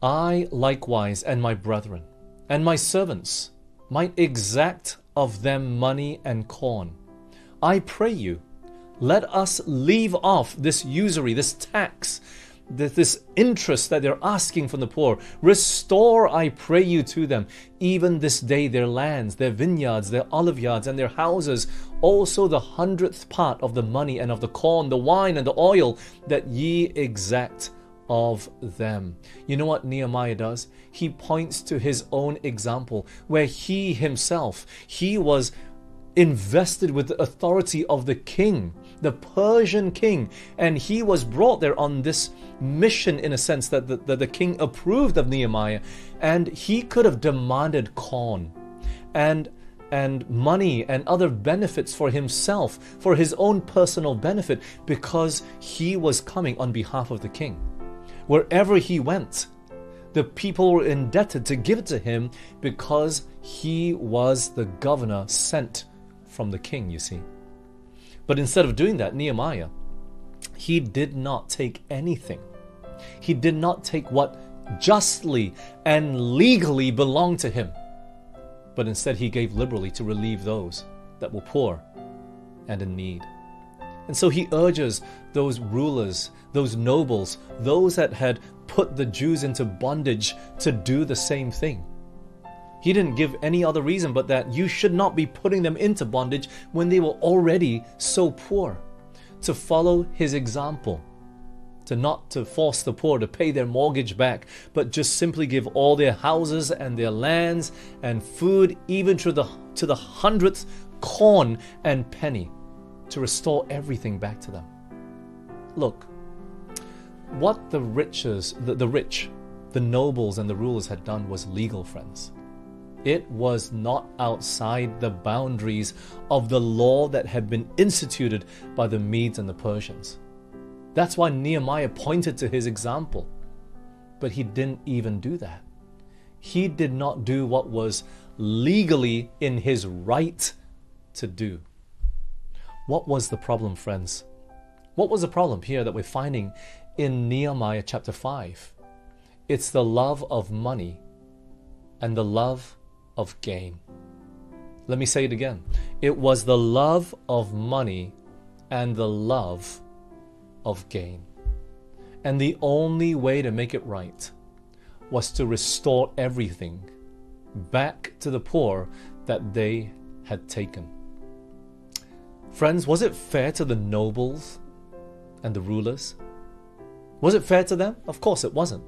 I likewise and my brethren and my servants might exact of them money and corn. I pray you, let us leave off this usury, this tax, this interest that they're asking from the poor. Restore, I pray you, to them, even this day, their lands, their vineyards, their olive yards, and their houses, also the 100th part of the money and of the corn, the wine and the oil, that ye exact of them. You know what Nehemiah does? He points to his own example, where he himself, he was invested with the authority of the king, the Persian king, and he was brought there on this mission, in a sense, that the king approved of Nehemiah, and he could have demanded corn and money and other benefits for himself, for his own personal benefit, because he was coming on behalf of the king. Wherever he went, the people were indebted to give it to him because he was the governor sent from the king, you see. But instead of doing that, Nehemiah, he did not take anything. He did not take what justly and legally belonged to him, but instead he gave liberally to relieve those that were poor and in need. And so he urges those rulers, those nobles, those that had put the Jews into bondage, to do the same thing. He didn't give any other reason but that you should not be putting them into bondage when they were already so poor. To follow his example, not to force the poor to pay their mortgage back, but just simply give all their houses and their lands and food, even to the 100th corn and penny, to restore everything back to them. Look, what the rich, the nobles and the rulers had done was legal, friends. It was not outside the boundaries of the law that had been instituted by the Medes and the Persians. That's why Nehemiah pointed to his example. But he didn't even do that. He did not do what was legally in his right to do. What was the problem, friends? What was the problem here that we're finding in Nehemiah chapter 5? It's the love of money and the love of gain. Let me say it again. It was the love of money and the love of gain. And the only way to make it right was to restore everything back to the poor that they had taken. Friends, was it fair to the nobles and the rulers? Was it fair to them? Of course it wasn't.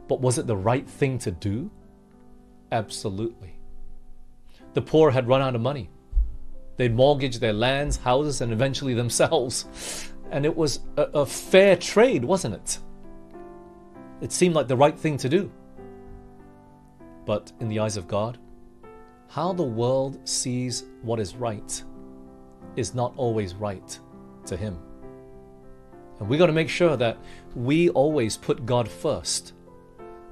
But was it the right thing to do? Absolutely. The poor had run out of money. They'd mortgaged their lands, houses, and eventually themselves. And it was a fair trade, wasn't it? It seemed like the right thing to do. But in the eyes of God, how the world sees what is right is not always right to Him. And we got to make sure that we always put God first,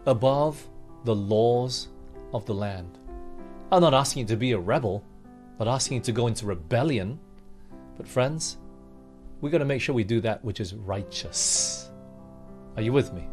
above the laws of the land. I'm not asking you to be a rebel, not asking you to go into rebellion. But friends, we got to make sure we do that which is righteous. Are you with me?